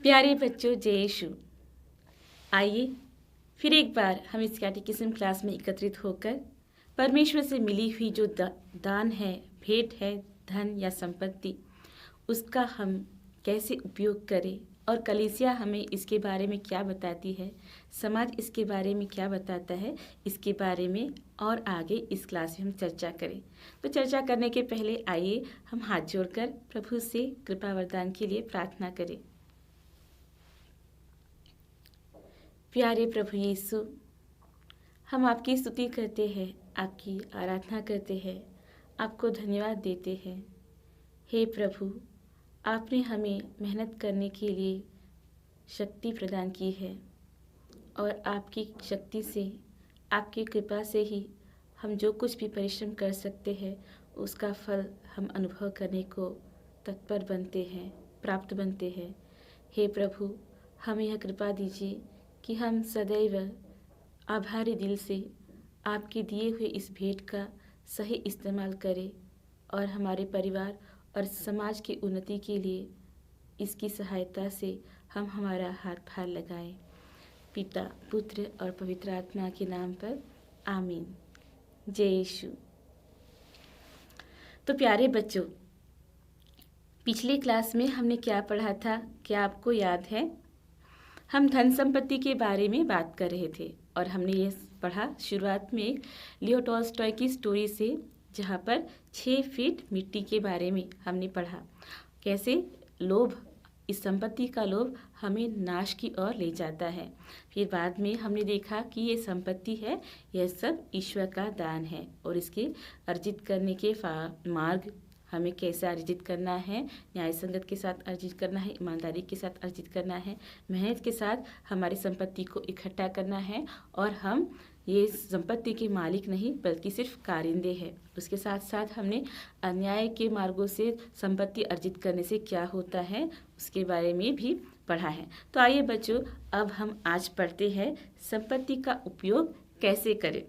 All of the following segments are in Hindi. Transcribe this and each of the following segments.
प्यारे बच्चों, जय यीशु। आइए फिर एक बार हम इस कैटेकिज्म क्लास में एकत्रित होकर परमेश्वर से मिली हुई जो दान है, भेंट है, धन या संपत्ति, उसका हम कैसे उपयोग करें और कलीसिया हमें इसके बारे में क्या बताती है, समाज इसके बारे में क्या बताता है, इसके बारे में और आगे इस क्लास में हम चर्चा करें। तो चर्चा करने के पहले आइए हम हाथ जोड़कर प्रभु से कृपा वरदान के लिए प्रार्थना करें। प्यारे प्रभु यीशु, हम आपकी स्तुति करते हैं, आपकी आराधना करते हैं, आपको धन्यवाद देते हैं। हे प्रभु, आपने हमें मेहनत करने के लिए शक्ति प्रदान की है और आपकी शक्ति से, आपकी कृपा से ही हम जो कुछ भी परिश्रम कर सकते हैं उसका फल हम अनुभव करने को तत्पर बनते हैं, प्राप्त बनते हैं। हे प्रभु, हमें यह कृपा दीजिए कि हम सदैव आभारी दिल से आपके दिए हुए इस भेंट का सही इस्तेमाल करें और हमारे परिवार और समाज की उन्नति के लिए इसकी सहायता से हम हमारा हाथ भार लगाएं। पिता, पुत्र और पवित्र आत्मा के नाम पर आमीन। जय यीशु। तो प्यारे बच्चों, पिछली क्लास में हमने क्या पढ़ा था, क्या आपको याद है? हम धन संपत्ति के बारे में बात कर रहे थे और हमने ये पढ़ा शुरुआत में एक लियो टॉल्स्टॉय की स्टोरी से, जहाँ पर 6 फीट मिट्टी के बारे में हमने पढ़ा। कैसे लोभ, इस संपत्ति का लोभ हमें नाश की ओर ले जाता है। फिर बाद में हमने देखा कि ये संपत्ति है, यह सब ईश्वर का दान है और इसके अर्जित करने के मार्ग हमें कैसे अर्जित करना है, न्याय संगत के साथ अर्जित करना है, ईमानदारी के साथ अर्जित करना है, मेहनत के साथ हमारी संपत्ति को इकट्ठा करना है और हम ये संपत्ति के मालिक नहीं बल्कि सिर्फ कारिंदे हैं। उसके साथ साथ हमने अन्याय के मार्गों से संपत्ति अर्जित करने से क्या होता है उसके बारे में भी पढ़ा है। तो आइए बच्चों, अब हम आज पढ़ते हैं संपत्ति का उपयोग कैसे करें।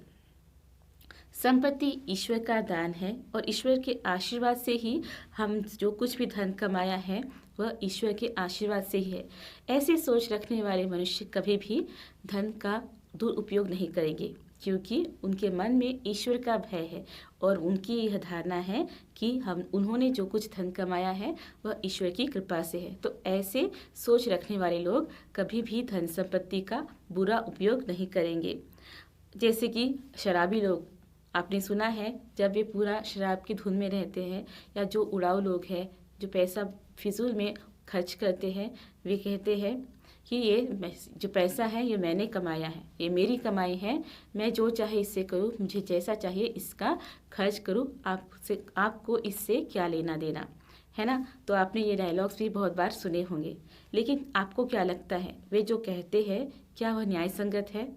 संपत्ति ईश्वर का दान है और ईश्वर के आशीर्वाद से ही हम जो कुछ भी धन कमाया है वह ईश्वर के आशीर्वाद से ही है। ऐसे सोच रखने वाले मनुष्य कभी भी धन का दुरुपयोग नहीं करेंगे, क्योंकि उनके मन में ईश्वर का भय है और उनकी यह धारणा है कि उन्होंने जो कुछ धन कमाया है वह ईश्वर की कृपा से है। तो ऐसे सोच रखने वाले लोग कभी भी धन संपत्ति का बुरा उपयोग नहीं करेंगे। जैसे कि शराबी लोग, आपने सुना है, जब वे पूरा शराब की धुन में रहते हैं, या जो उड़ाऊ लोग हैं जो पैसा फिजूल में खर्च करते हैं, वे कहते हैं कि ये जो पैसा है ये मैंने कमाया है, ये मेरी कमाई है, मैं जो चाहे इससे करूँ, मुझे जैसा चाहिए इसका खर्च करूँ, आपको इससे क्या लेना देना है ना। तो आपने ये डायलॉग्स भी बहुत बार सुने होंगे। लेकिन आपको क्या लगता है, वे जो कहते हैं क्या वह न्याय संगत है?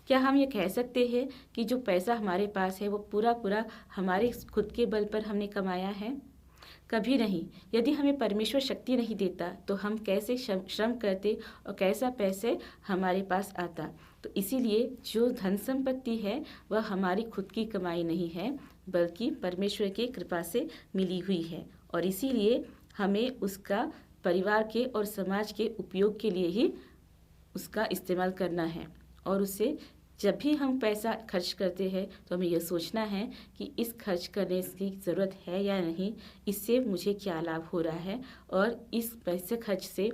क्या हम ये कह सकते हैं कि जो पैसा हमारे पास है वो पूरा हमारे खुद के बल पर हमने कमाया है? कभी नहीं। यदि हमें परमेश्वर शक्ति नहीं देता तो हम कैसे श्रम करते और कैसा पैसे हमारे पास आता। तो इसीलिए जो धन संपत्ति है वह हमारी खुद की कमाई नहीं है बल्कि परमेश्वर की कृपा से मिली हुई है और इसीलिए हमें उसका परिवार के और समाज के उपयोग के लिए ही उसका इस्तेमाल करना है। और उससे जब भी हम पैसा खर्च करते हैं तो हमें यह सोचना है कि इस खर्च करने की ज़रूरत है या नहीं, इससे मुझे क्या लाभ हो रहा है और इस पैसे खर्च से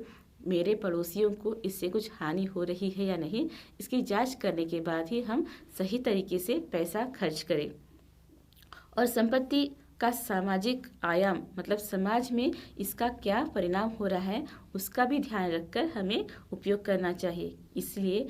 मेरे पड़ोसियों को इससे कुछ हानि हो रही है या नहीं, इसकी जांच करने के बाद ही हम सही तरीके से पैसा खर्च करें। और संपत्ति का सामाजिक आयाम, मतलब समाज में इसका क्या परिणाम हो रहा है उसका भी ध्यान रखकर हमें उपयोग करना चाहिए। इसलिए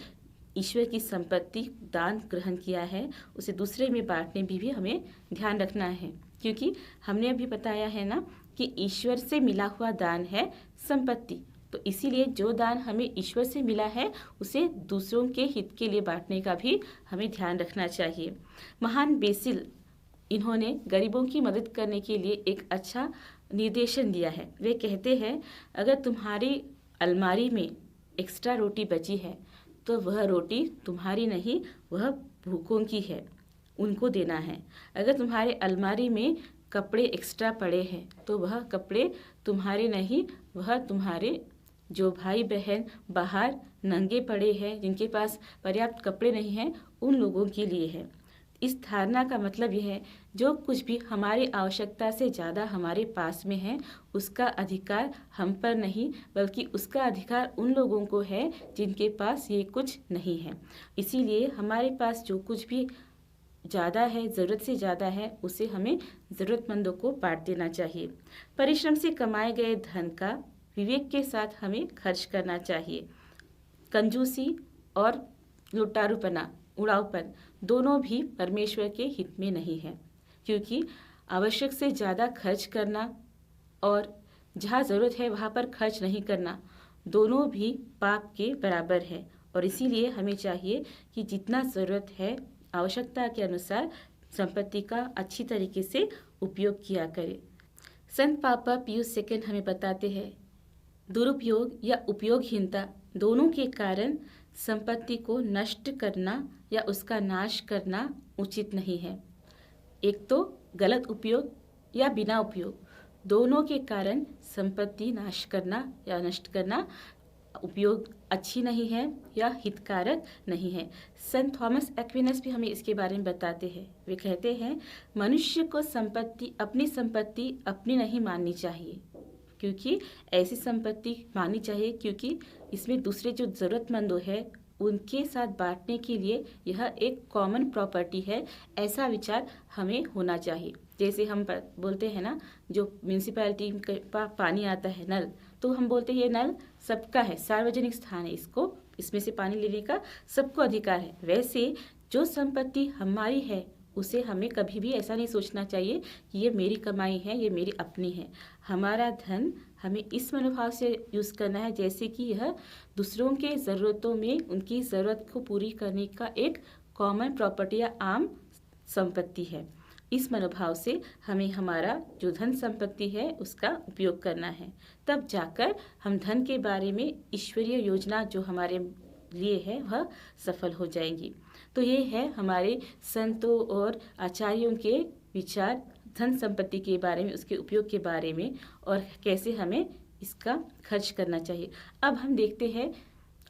ईश्वर की संपत्ति दान ग्रहण किया है, उसे दूसरे में बांटने भी हमें ध्यान रखना है, क्योंकि हमने अभी बताया है ना कि ईश्वर से मिला हुआ दान है संपत्ति। तो इसीलिए जो दान हमें ईश्वर से मिला है उसे दूसरों के हित के लिए बांटने का भी हमें ध्यान रखना चाहिए। महान बेसिल, इन्होंने गरीबों की मदद करने के लिए एक अच्छा निर्देशन दिया है। वे कहते हैं, अगर तुम्हारी अलमारी में एक्स्ट्रा रोटी बची है तो वह रोटी तुम्हारी नहीं, वह भूखों की है, उनको देना है। अगर तुम्हारे अलमारी में कपड़े एक्स्ट्रा पड़े हैं तो वह कपड़े तुम्हारे नहीं, वह तुम्हारे जो भाई बहन बाहर नंगे पड़े हैं, जिनके पास पर्याप्त कपड़े नहीं हैं, उन लोगों के लिए है। इस धारणा का मतलब यह है, जो कुछ भी हमारी आवश्यकता से ज़्यादा हमारे पास में है, उसका अधिकार हम पर नहीं, बल्कि उसका अधिकार उन लोगों को है जिनके पास ये कुछ नहीं है। इसीलिए हमारे पास जो कुछ भी ज़्यादा है, ज़रूरत से ज़्यादा है, उसे हमें ज़रूरतमंदों को बांट देना चाहिए। परिश्रम से कमाए गए धन का विवेक के साथ हमें खर्च करना चाहिए। कंजूसी और लुटारूपना, उड़ाऊपन दोनों भी परमेश्वर के हित में नहीं है, क्योंकि आवश्यक से ज़्यादा खर्च करना और जहाँ ज़रूरत है वहाँ पर खर्च नहीं करना, दोनों भी पाप के बराबर है। और इसीलिए हमें चाहिए कि जितना ज़रूरत है, आवश्यकता के अनुसार संपत्ति का अच्छी तरीके से उपयोग किया करें। संत पापा पियूस सेकंड हमें बताते हैं, दुरुपयोग या उपयोगहीनता दोनों के कारण संपत्ति को नष्ट करना या उसका नाश करना उचित नहीं है। एक तो गलत उपयोग या बिना उपयोग, दोनों के कारण संपत्ति नाश करना या नष्ट करना उपयोग अच्छी नहीं है या हितकारक नहीं है। संत थॉमस एक्विनस भी हमें इसके बारे में बताते हैं। वे कहते हैं, मनुष्य को अपनी संपत्ति अपनी नहीं माननी चाहिए, क्योंकि ऐसी संपत्ति माननी चाहिए क्योंकि इसमें दूसरे जो ज़रूरतमंदों है उनके साथ बांटने के लिए यह एक कॉमन प्रॉपर्टी है, ऐसा विचार हमें होना चाहिए। जैसे हम बोलते हैं ना, जो म्यूनसिपैलिटी के पानी आता है नल, तो हम बोलते हैं ये नल सबका है, सार्वजनिक स्थान है, इसमें से पानी लेने का सबको अधिकार है। वैसे जो संपत्ति हमारी है उसे हमें कभी भी ऐसा नहीं सोचना चाहिए कि ये मेरी कमाई है, ये मेरी अपनी है। हमारा धन हमें इस मनोभाव से यूज़ करना है जैसे कि यह दूसरों के ज़रूरतों में उनकी ज़रूरत को पूरी करने का एक कॉमन प्रॉपर्टी या आम संपत्ति है। इस मनोभाव से हमें हमारा जो धन संपत्ति है उसका उपयोग करना है, तब जाकर हम धन के बारे में ईश्वरीय योजना जो हमारे लिए है वह सफल हो जाएंगी। तो ये है हमारे संतों और आचार्यों के विचार धन संपत्ति के बारे में, उसके उपयोग के बारे में और कैसे हमें इसका खर्च करना चाहिए। अब हम देखते हैं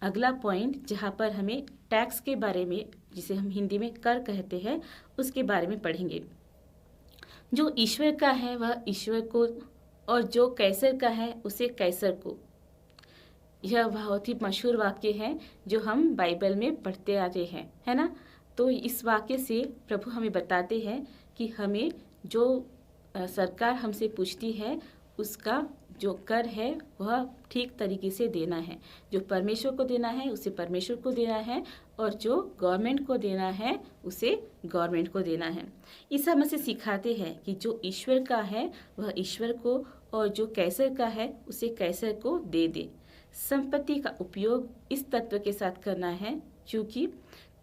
अगला पॉइंट, जहाँ पर हमें टैक्स के बारे में, जिसे हम हिंदी में कर कहते हैं, उसके बारे में पढ़ेंगे। जो ईश्वर का है वह ईश्वर को और जो कैसर का है उसे कैसर को। यह बहुत ही मशहूर वाक्य है जो हम बाइबल में पढ़ते आ रहे हैं, है ना। तो इस वाक्य से प्रभु हमें बताते हैं कि हमें जो सरकार हमसे पूछती है उसका जो कर है वह ठीक तरीके से देना है। जो परमेश्वर को देना है उसे परमेश्वर को देना है और जो गवर्नमेंट को देना है उसे गवर्नमेंट को देना है। ईसा मसीह सिखाते हैं कि जो ईश्वर का है वह ईश्वर को और जो कैसर का है उसे कैसर को दे दे। संपत्ति का उपयोग इस तत्व के साथ करना है, क्योंकि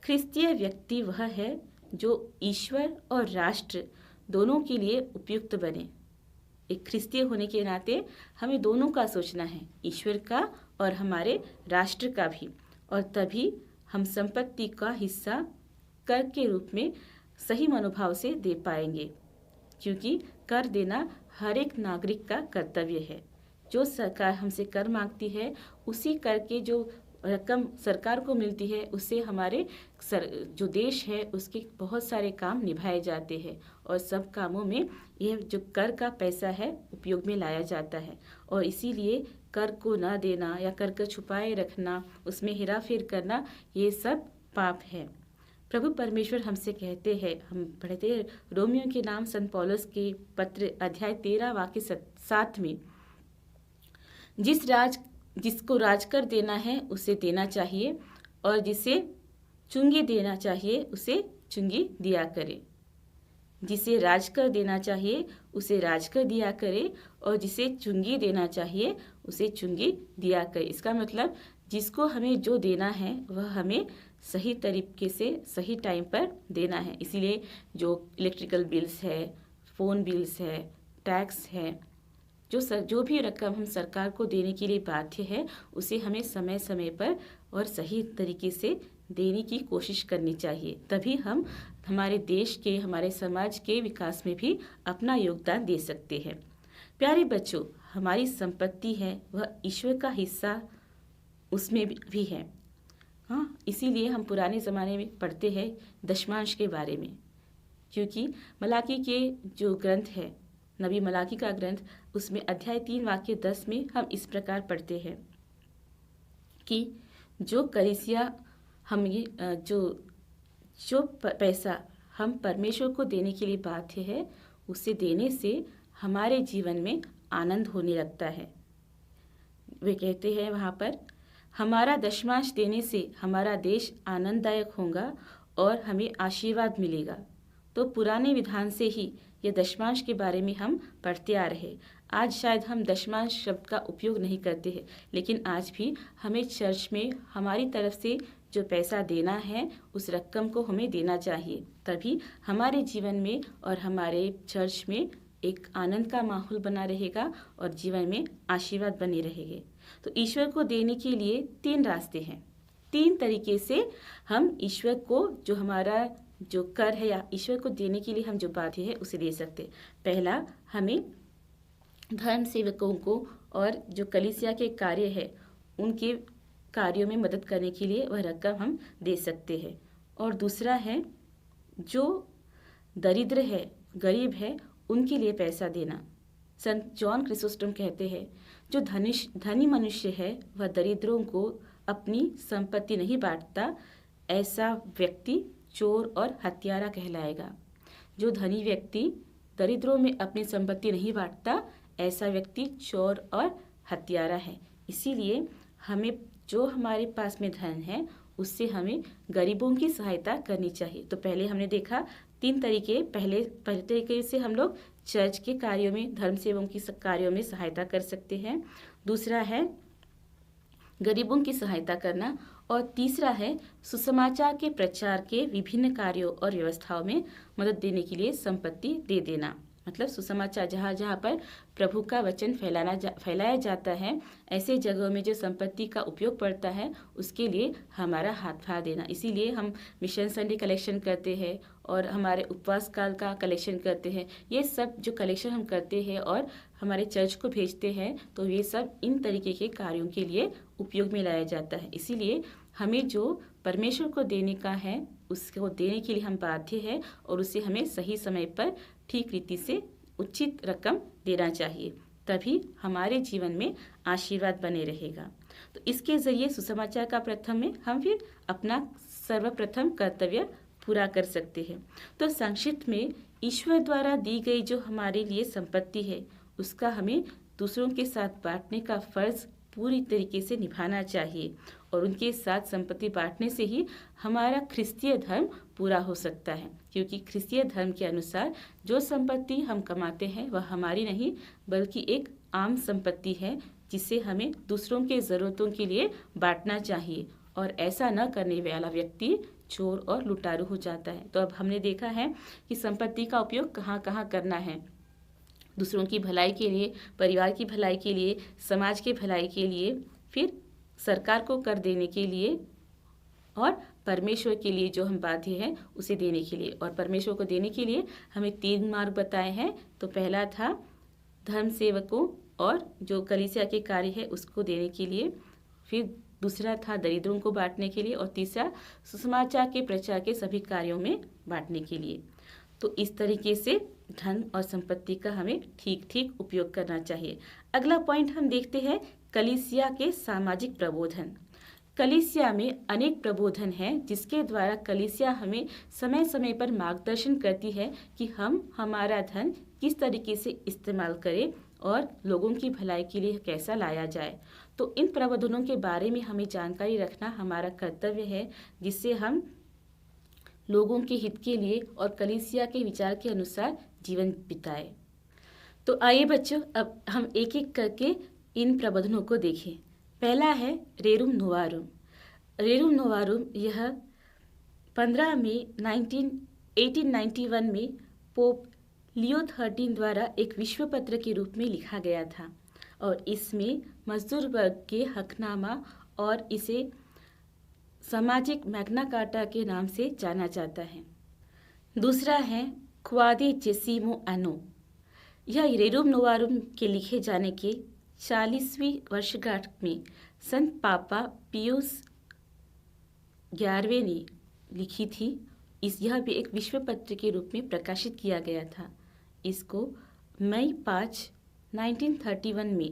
ख्रिस्तीय व्यक्ति वह है जो ईश्वर और राष्ट्र दोनों के लिए उपयुक्त बने। एक ख्रिस्तीय होने के नाते हमें दोनों का सोचना है, ईश्वर का और हमारे राष्ट्र का भी, और तभी हम संपत्ति का हिस्सा कर के रूप में सही मनोभाव से दे पाएंगे, क्योंकि कर देना हर एक नागरिक का कर्तव्य है। जो सरकार हमसे कर मांगती है उसी कर के जो रकम सरकार को मिलती है उससे हमारे जो देश है उसके बहुत सारे काम निभाए जाते हैं और सब कामों में यह जो कर का पैसा है उपयोग में लाया जाता है। और इसीलिए कर को न देना या कर को छुपाए रखना, उसमें हेराफेर करना, ये सब पाप है। प्रभु परमेश्वर हमसे कहते हैं, हम पढ़ते हैं रोमियो के नाम संत पौलुस के पत्र अध्याय 13 वाक्य 7 में, जिसको राजकर देना है उसे देना चाहिए और जिसे चुंगी देना चाहिए उसे चुंगी दिया करे। जिसे राजकर देना चाहिए उसे राजकर दिया करे और जिसे चुंगी देना चाहिए उसे चुंगी दिया करे। इसका मतलब जिसको हमें जो देना है वह हमें सही तरीके से सही टाइम पर देना है। इसीलिए जो इलेक्ट्रिकल बिल्स है, फ़ोन बिल्स है, टैक्स है, जो भी रकम हम सरकार को देने के लिए बाध्य है उसे हमें समय समय पर और सही तरीके से देने की कोशिश करनी चाहिए। तभी हम हमारे देश के, हमारे समाज के विकास में भी अपना योगदान दे सकते हैं। प्यारे बच्चों, हमारी संपत्ति है वह ईश्वर का हिस्सा उसमें भी है। हाँ, इसीलिए हम पुराने ज़माने में पढ़ते हैं दशमांश के बारे में, क्योंकि मलाकी के जो ग्रंथ है, नबी मलाकी का ग्रंथ, उसमें अध्याय 3 वाक्य 10 में हम इस प्रकार पढ़ते हैं कि जो कलीसिया हम ये जो पैसा हम परमेश्वर को देने के लिए बाध्य है, उसे देने से हमारे जीवन में आनंद होने लगता है। वे कहते हैं वहाँ पर, हमारा दशमांश देने से हमारा देश आनंददायक होगा और हमें आशीर्वाद मिलेगा। तो पुराने विधान से ही ये दशमांश के बारे में हम पढ़ते आ रहे। आज शायद हम दशमांश शब्द का उपयोग नहीं करते हैं, लेकिन आज भी हमें चर्च में हमारी तरफ से जो पैसा देना है उस रकम को हमें देना चाहिए। तभी हमारे जीवन में और हमारे चर्च में एक आनंद का माहौल बना रहेगा और जीवन में आशीर्वाद बने रहेंगे। तो ईश्वर को देने के लिए 3 रास्ते हैं। 3 तरीके से हम ईश्वर को जो हमारा जो कर है या ईश्वर को देने के लिए हम जो बाध्य है उसे दे सकते। पहला, हमें धर्म सेवकों को और जो कलीसिया के कार्य है उनके कार्यों में मदद करने के लिए वह रकम हम दे सकते हैं। और दूसरा है, जो दरिद्र है, गरीब है, उनके लिए पैसा देना। संत जॉन क्रिसोस्टम कहते हैं, जो धनी मनुष्य है वह दरिद्रों को अपनी संपत्ति नहीं बांटता, ऐसा व्यक्ति चोर और हत्यारा कहलाएगा। जो धनी व्यक्ति दरिद्रों में अपनी संपत्ति नहीं बांटता, ऐसा व्यक्ति चोर और हत्यारा है। इसीलिए हमें जो हमारे पास में धन है उससे हमें गरीबों की सहायता करनी चाहिए। तो पहले हमने देखा 3 तरीके। पहले तरीके से हम लोग चर्च के कार्यों में, धर्म सेवकों की कार्यों में सहायता कर सकते हैं। दूसरा है गरीबों की सहायता करना। और तीसरा है सुसमाचार के प्रचार के विभिन्न कार्यों और व्यवस्थाओं में मदद देने के लिए संपत्ति दे देना। मतलब सुसमाचार जहाँ जहाँ पर प्रभु का वचन फैलाया जाता है, ऐसे जगहों में जो संपत्ति का उपयोग पड़ता है उसके लिए हमारा हाथ बढ़ा देना। इसीलिए हम मिशन संडे कलेक्शन करते हैं और हमारे उपवास काल का कलेक्शन करते हैं। ये सब जो कलेक्शन हम करते हैं और हमारे चर्च को भेजते हैं, तो ये सब इन तरीके के कार्यों के लिए उपयोग में लाया जाता है। इसीलिए हमें जो परमेश्वर को देने का है उसको देने के लिए हम बाध्य है और उसे हमें सही समय पर ठीक रीति से उचित रकम देना चाहिए, तभी हमारे जीवन में आशीर्वाद बने रहेगा। तो इसके ज़रिए सुसमाचार का प्रथम में हम फिर अपना सर्वप्रथम कर्तव्य पूरा कर सकते हैं। तो संक्षिप्त में ईश्वर द्वारा दी गई जो हमारे लिए संपत्ति है उसका हमें दूसरों के साथ बांटने का फर्ज पूरी तरीके से निभाना चाहिए और उनके साथ संपत्ति बांटने से ही हमारा ख्रिस्तीय धर्म पूरा हो सकता है। क्योंकि ख्रिस्तीय धर्म के अनुसार जो संपत्ति हम कमाते हैं वह हमारी नहीं बल्कि एक आम संपत्ति है, जिसे हमें दूसरों के ज़रूरतों के लिए बांटना चाहिए। और ऐसा न करने वाला व्यक्ति चोर और लुटारू हो जाता है। तो अब हमने देखा है कि संपत्ति का उपयोग कहाँ कहाँ करना है। दूसरों की भलाई के लिए, परिवार की भलाई के लिए, समाज के भलाई के लिए, फिर सरकार को कर देने के लिए और परमेश्वर के लिए जो हम बाध्य हैं उसे देने के लिए। और परमेश्वर को देने के लिए हमें 3 मार्ग बताए हैं। तो पहला था धर्म सेवकों और जो कलीसिया के कार्य है उसको देने के लिए, फिर दूसरा था दरिद्रों को बांटने के लिए और तीसरा सुसमाचार के प्रचार के सभी कार्यों में बांटने के लिए। तो इस तरीके से धन और संपत्ति का हमें ठीक ठीक उपयोग करना चाहिए। अगला पॉइंट हम देखते हैं कलीसिया के सामाजिक प्रबोधन। कलीसिया में अनेक प्रबोधन हैं जिसके द्वारा कलीसिया हमें समय समय पर मार्गदर्शन करती है कि हम हमारा धन किस तरीके से इस्तेमाल करें और लोगों की भलाई के लिए कैसा लाया जाए। तो इन प्रबोधनों के बारे में हमें जानकारी रखना हमारा कर्तव्य है, जिससे हम लोगों के हित के लिए और कलीसिया के विचार के अनुसार जीवन बिताए। तो आइए बच्चों, अब हम एक एक करके इन प्रबोधनों को देखें। पहला है रेरुम नोवारुम। रेरुम नोवारुम यह 15 मई 1891 में पोप लियो 13 द्वारा एक विश्व पत्र के रूप में लिखा गया था और इसमें मजदूर वर्ग के हकनामा और इसे सामाजिक मैग्ना कार्टा के नाम से जाना जाता है। दूसरा है क्वादी जेसिमो एनो। यह रेरूम नोवारुम के लिखे जाने के 40वीं वर्षगांठ में संत पापा पियूस 11वें ने लिखी थी। यह भी एक विश्व पत्र के रूप में प्रकाशित किया गया था। इसको मई 5, 1931 में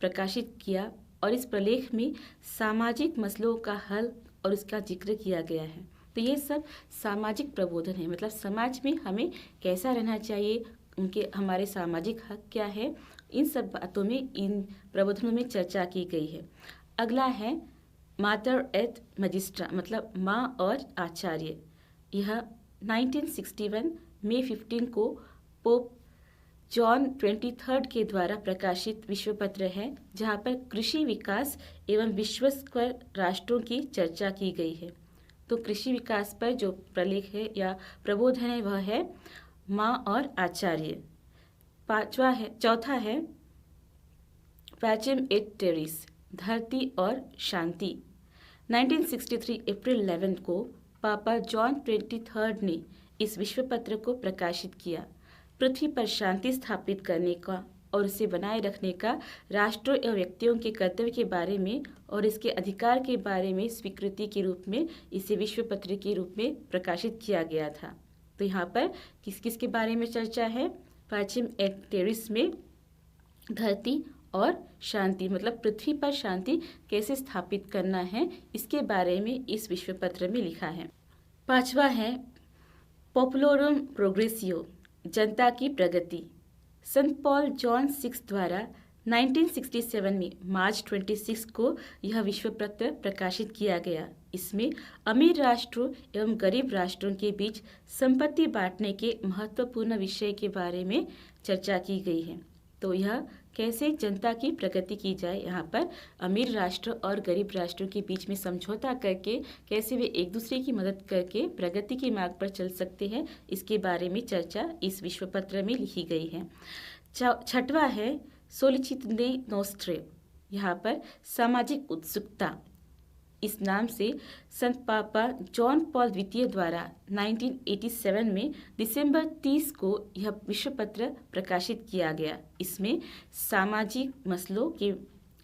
प्रकाशित किया और इस प्रलेख में सामाजिक मसलों का हल और उसका जिक्र किया गया है। तो ये सब सामाजिक प्रबोधन है, मतलब समाज में हमें कैसा रहना चाहिए, उनके हमारे सामाजिक हक क्या है, इन सब बातों में, इन प्रबोधनों में चर्चा की गई है। अगला है मातर एट मजिस्ट्रा, मतलब माँ और आचार्य। यह 1961 मई 15 को पोप जॉन 23 के द्वारा प्रकाशित विश्व पत्र है, जहाँ पर कृषि विकास एवं विश्व स्तर राष्ट्रों की चर्चा की गई है। तो कृषि विकास पर जो प्रलेख है या प्रबोधन है वह है माँ और आचार्य। चौथा है पैचम एट टेरिस, धरती और शांति। 1963 अप्रैल 11 को पापा जॉन 23 ने इस विश्व पत्र को प्रकाशित किया। पृथ्वी पर शांति स्थापित करने का और उसे बनाए रखने का राष्ट्रों एवं व्यक्तियों के कर्तव्य के बारे में और इसके अधिकार के बारे में स्वीकृति के रूप में इसे विश्व पत्र के रूप में प्रकाशित किया गया था। तो यहाँ पर किस किस के बारे में चर्चा है? पाचिम एट टेरिस में धरती और शांति, मतलब पृथ्वी पर शांति कैसे स्थापित करना है, इसके बारे में इस विश्व पत्र में लिखा है। पांचवा है पॉपुलोरम प्रोग्रेसियो, जनता की प्रगति। संत पॉल जॉन 6 द्वारा 1967 में मार्च 26 को यह विश्व पत्र प्रकाशित किया गया। इसमें अमीर राष्ट्रों एवं गरीब राष्ट्रों के बीच संपत्ति बांटने के महत्वपूर्ण विषय के बारे में चर्चा की गई है। तो यह कैसे जनता की प्रगति की जाए, यहाँ पर अमीर राष्ट्र और गरीब राष्ट्रों के बीच में समझौता करके कैसे वे एक दूसरे की मदद करके प्रगति के मार्ग पर चल सकते हैं, इसके बारे में चर्चा इस विश्व पत्र में लिखी गई है। छठवां है सोलिचितने नोस्ट्रे, यहाँ पर सामाजिक उत्सुकता। इस नाम से संत पापा जॉन पॉल द्वितीय द्वारा 1987 में दिसंबर 30 को यह विश्व पत्र प्रकाशित किया गया। इसमें सामाजिक मसलों के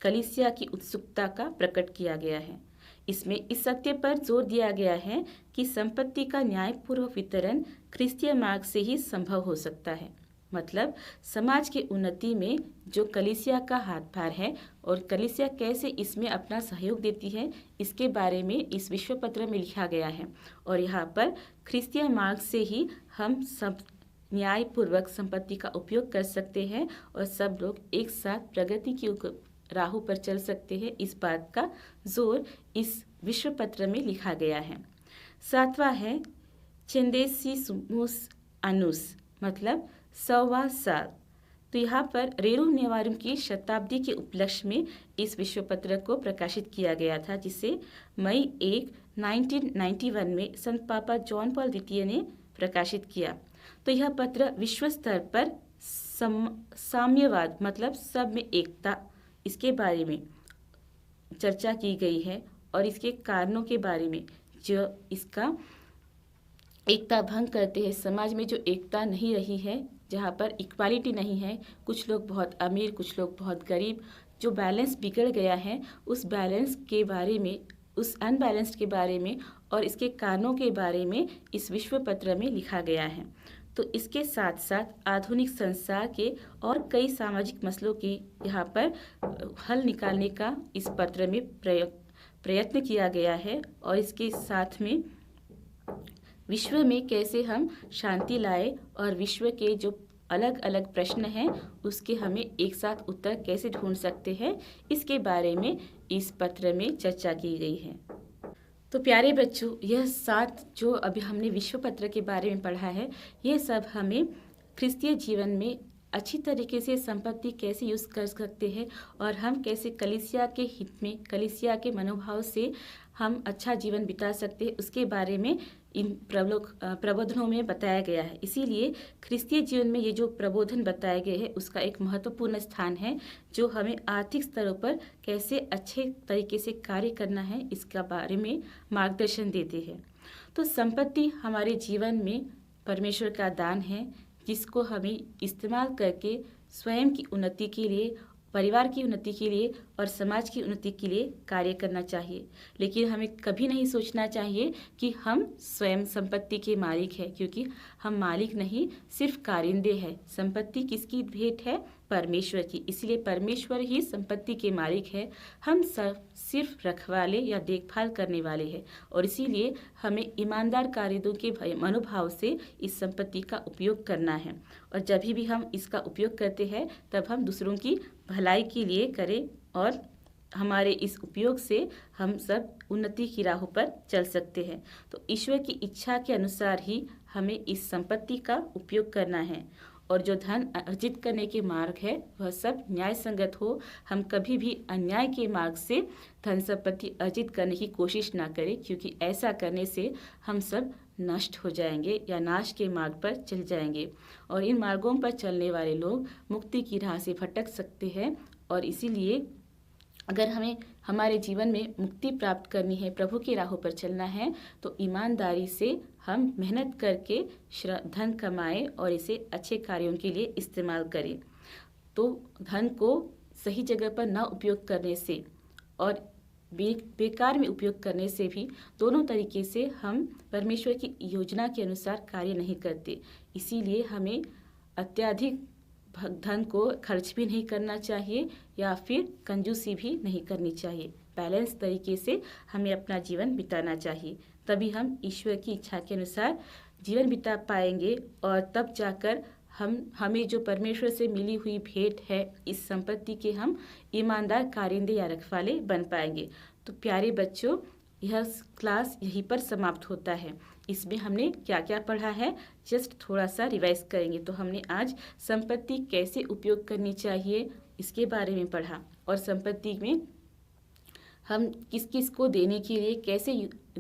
कलीसिया की उत्सुकता का प्रकट किया गया है। इसमें इस सत्य पर जोर दिया गया है कि संपत्ति का न्यायपूर्वक वितरण ख्रिस्तीय मार्ग से ही संभव हो सकता है। मतलब समाज के उन्नति में जो कलीसिया का हाथभार है और कलीसिया कैसे इसमें अपना सहयोग देती है, इसके बारे में इस विश्व पत्र में लिखा गया है। और यहाँ पर ख्रिस्तीय मार्ग से ही हम सब न्यायपूर्वक संपत्ति का उपयोग कर सकते हैं और सब लोग एक साथ प्रगति की राह पर चल सकते हैं, इस बात का जोर इस विश्व पत्र में लिखा गया है। सातवां है चेंदेसिमुस अनुस, मतलब 100वां साल। तो यहाँ पर रेरूम नोवारुम की शताब्दी के उपलक्ष्य में इस विश्व पत्र को प्रकाशित किया गया था, जिसे मई 1, 1991 में संत पापा जॉन पॉल द्वितीय ने प्रकाशित किया। तो यह पत्र विश्व स्तर पर साम्यवाद, मतलब सब में एकता, इसके बारे में चर्चा की गई है और इसके कारणों के बारे में, जो इसका एकता भंग करते हैं। समाज में जो एकता नहीं रही है, जहाँ पर इक्वालिटी नहीं है, कुछ लोग बहुत अमीर, कुछ लोग बहुत गरीब, जो बैलेंस बिगड़ गया है, उस बैलेंस के बारे में, उस अनबैलेंस्ड के बारे में और इसके कारणों के बारे में इस विश्व पत्र में लिखा गया है। तो इसके साथ साथ आधुनिक संसार के और कई सामाजिक मसलों की यहाँ पर हल निकालने का इस पत्र में प्रयत्न किया गया है और इसके साथ में विश्व में कैसे हम शांति लाए और विश्व के जो अलग अलग प्रश्न हैं उसके हमें एक साथ उत्तर कैसे ढूंढ सकते हैं, इसके बारे में इस पत्र में चर्चा की गई है। तो प्यारे बच्चों, यह 7 जो अभी हमने विश्व पत्र के बारे में पढ़ा है, ये सब हमें ख्रिस्तीय जीवन में अच्छी तरीके से संपत्ति कैसे यूज़ कर सकते हैं और हम कैसे कलीसिया के हित में, कलीसिया के मनोभाव से हम अच्छा जीवन बिता सकते हैं, उसके बारे में इन प्रबोधनों में बताया गया है। इसीलिए ख्रिस्तीय जीवन में ये जो प्रबोधन बताए गए हैं उसका एक महत्वपूर्ण स्थान है, जो हमें आर्थिक स्तरों पर कैसे अच्छे तरीके से कार्य करना है, इसका बारे में मार्गदर्शन देते हैं। तो संपत्ति हमारे जीवन में परमेश्वर का दान है, जिसको हमें इस्तेमाल करके स्वयं की उन्नति के लिए, परिवार की उन्नति के लिए और समाज की उन्नति के लिए कार्य करना चाहिए। लेकिन हमें कभी नहीं सोचना चाहिए कि हम स्वयं संपत्ति के मालिक हैं, क्योंकि हम मालिक नहीं, सिर्फ कारिंदे हैं। संपत्ति किसकी भेंट है? परमेश्वर की। इसलिए परमेश्वर ही संपत्ति के मालिक है, हम सब सिर्फ रखवाले या देखभाल करने वाले हैं। और इसीलिए हमें ईमानदार कारिंदों के मनोभाव से इस संपत्ति का उपयोग करना है। और जब भी हम इसका उपयोग करते हैं तब हम दूसरों की भलाई के लिए करें, और हमारे इस उपयोग से हम सब उन्नति की राहों पर चल सकते हैं। तो ईश्वर की इच्छा के अनुसार ही हमें इस संपत्ति का उपयोग करना है। और जो धन अर्जित करने के मार्ग है वह सब न्याय संगत हो। हम कभी भी अन्याय के मार्ग से धन संपत्ति अर्जित करने की कोशिश ना करें, क्योंकि ऐसा करने से हम सब नष्ट हो जाएंगे या नाश के मार्ग पर चल जाएंगे। और इन मार्गों पर चलने वाले लोग मुक्ति की राह से भटक सकते हैं। और इसीलिए अगर हमें हमारे जीवन में मुक्ति प्राप्त करनी है, प्रभु की राहों पर चलना है, तो ईमानदारी से हम मेहनत करके धन कमाएं और इसे अच्छे कार्यों के लिए इस्तेमाल करें। तो धन को सही जगह पर न उपयोग करने से और बेकार में उपयोग करने से भी, दोनों तरीके से हम परमेश्वर की योजना के अनुसार कार्य नहीं करते। इसीलिए हमें अत्यधिक धन को खर्च भी नहीं करना चाहिए या फिर कंजूसी भी नहीं करनी चाहिए। बैलेंस तरीके से हमें अपना जीवन बिताना चाहिए, तभी हम ईश्वर की इच्छा के अनुसार जीवन बिता पाएंगे। और तब जाकर हमें जो परमेश्वर से मिली हुई भेंट है, इस संपत्ति के हम ईमानदार कारिंदे या रखवाले बन पाएंगे। तो प्यारे बच्चों, यह क्लास यहीं पर समाप्त होता है। इसमें हमने क्या क्या पढ़ा है जस्ट थोड़ा सा रिवाइज करेंगे। तो हमने आज संपत्ति कैसे उपयोग करनी चाहिए इसके बारे में पढ़ा, और संपत्ति में हम किस किस को देने के लिए कैसे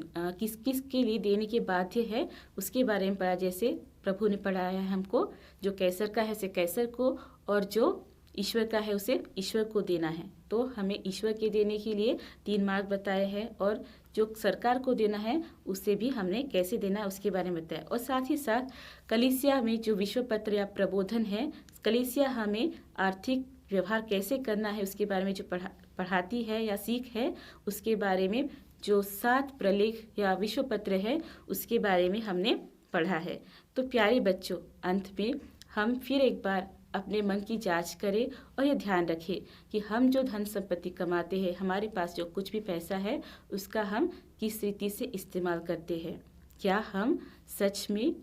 किस किस के लिए देने के बाध्य है उसके बारे में पढ़ा। जैसे प्रभु ने पढ़ाया है हमको, जो कैसर का है उसे कैसर को, और जो ईश्वर का है उसे ईश्वर को देना है। तो हमें ईश्वर के देने के लिए 3 मार्ग बताए हैं, और जो सरकार को देना है उसे भी हमने कैसे देना है उसके बारे में बताया। और साथ ही साथ कलीसिया में जो विश्व पत्र या प्रबोधन है, कलीसिया हमें आर्थिक व्यवहार कैसे करना है उसके बारे में जो पढ़ाती है या सीख है, उसके बारे में जो 7 प्रलेख या विश्व पत्र है उसके बारे में हमने पढ़ा है। तो प्यारे बच्चों, अंत में हम फिर एक बार अपने मन की जांच करें और ये ध्यान रखें कि हम जो धन संपत्ति कमाते हैं, हमारे पास जो कुछ भी पैसा है, उसका हम किस रीति से इस्तेमाल करते हैं। क्या हम सच में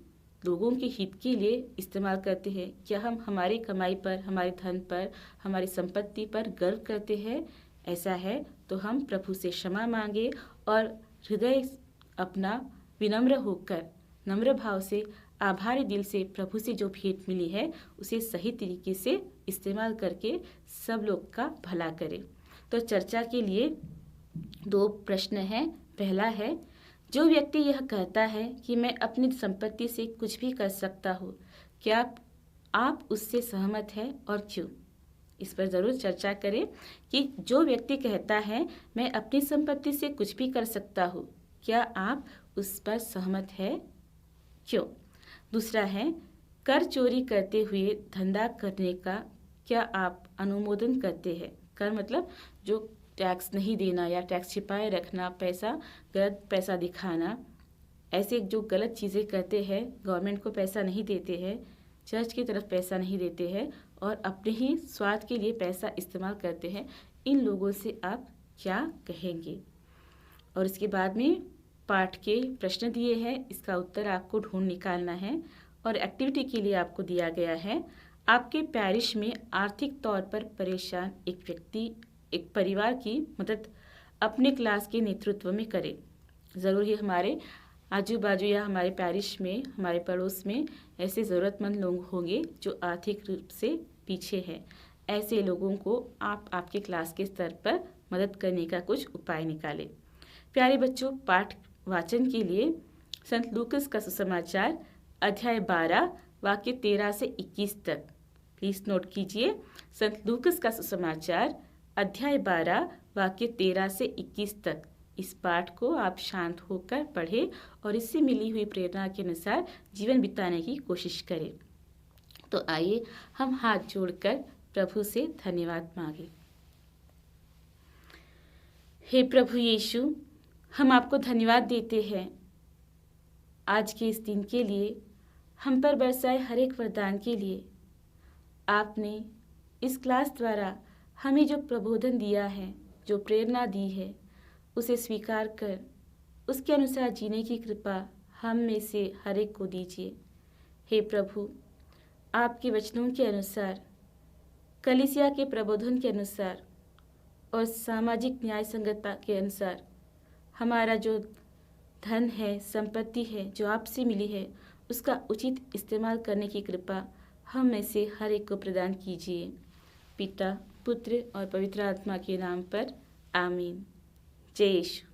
लोगों के हित के लिए इस्तेमाल करते हैं? क्या हम हमारी कमाई पर, हमारे धन पर, हमारी संपत्ति पर गर्व करते हैं? ऐसा है तो हम प्रभु से क्षमा मांगे और हृदय अपना विनम्र होकर, नम्र भाव से, आभारी दिल से प्रभु से जो भेंट मिली है उसे सही तरीके से इस्तेमाल करके सब लोग का भला करें। तो चर्चा के लिए 2 प्रश्न हैं। पहला है, जो व्यक्ति यह कहता है कि मैं अपनी संपत्ति से कुछ भी कर सकता हूँ, क्या आप उससे सहमत हैं और क्यों? इस पर ज़रूर चर्चा करें कि जो व्यक्ति कहता है मैं अपनी संपत्ति से कुछ भी कर सकता हूँ, क्या आप उस पर सहमत हैं, क्यों? दूसरा है, कर चोरी करते हुए धंधा करने का क्या आप अनुमोदन करते हैं? कर मतलब जो टैक्स नहीं देना या टैक्स छिपाए रखना, गलत पैसा दिखाना, ऐसे जो गलत चीज़ें करते हैं, गवर्नमेंट को पैसा नहीं देते हैं, चर्च की तरफ पैसा नहीं देते हैं और अपने ही स्वार्थ के लिए पैसा इस्तेमाल करते हैं, इन लोगों से आप क्या कहेंगे? और इसके बाद में पाठ के प्रश्न दिए हैं, इसका उत्तर आपको ढूंढ निकालना है। और एक्टिविटी के लिए आपको दिया गया है, आपके पैरिश में आर्थिक तौर पर परेशान एक व्यक्ति, एक परिवार की मदद अपने क्लास के नेतृत्व में करे। ज़रूर ही हमारे आजू बाजू या हमारे पैरिश में, हमारे पड़ोस में ऐसे ज़रूरतमंद लोग होंगे जो आर्थिक रूप से पीछे हैं। ऐसे लोगों को आप आपके क्लास के स्तर पर मदद करने का कुछ उपाय निकालें। प्यारे बच्चों, पाठ वाचन के लिए संत लूकस का सुसमाचार अध्याय 12 वाक्य 13 से 21 तक। प्लीज़ नोट कीजिए, संत लूकस का सुसमाचार अध्याय 12 वाक्य 13 से 21 तक। इस पाठ को आप शांत होकर पढ़ें और इससे मिली हुई प्रेरणा के अनुसार जीवन बिताने की कोशिश करें। तो आइए हम हाथ जोड़कर प्रभु से धन्यवाद मांगे। हे प्रभु यीशु, हम आपको धन्यवाद देते हैं आज के इस दिन के लिए, हम पर बरसाए हर एक वरदान के लिए। आपने इस क्लास द्वारा हमें जो प्रबोधन दिया है, जो प्रेरणा दी है, उसे स्वीकार कर उसके अनुसार जीने की कृपा हम में से हर एक को दीजिए। हे प्रभु, आपके वचनों के अनुसार, कलीसिया के प्रबोधन के अनुसार और सामाजिक न्याय संगतता के अनुसार हमारा जो धन है, संपत्ति है जो आपसे मिली है, उसका उचित इस्तेमाल करने की कृपा हम में से हर एक को प्रदान कीजिए। पिता, पुत्र और पवित्र आत्मा के नाम पर आमीन। जय यीशु।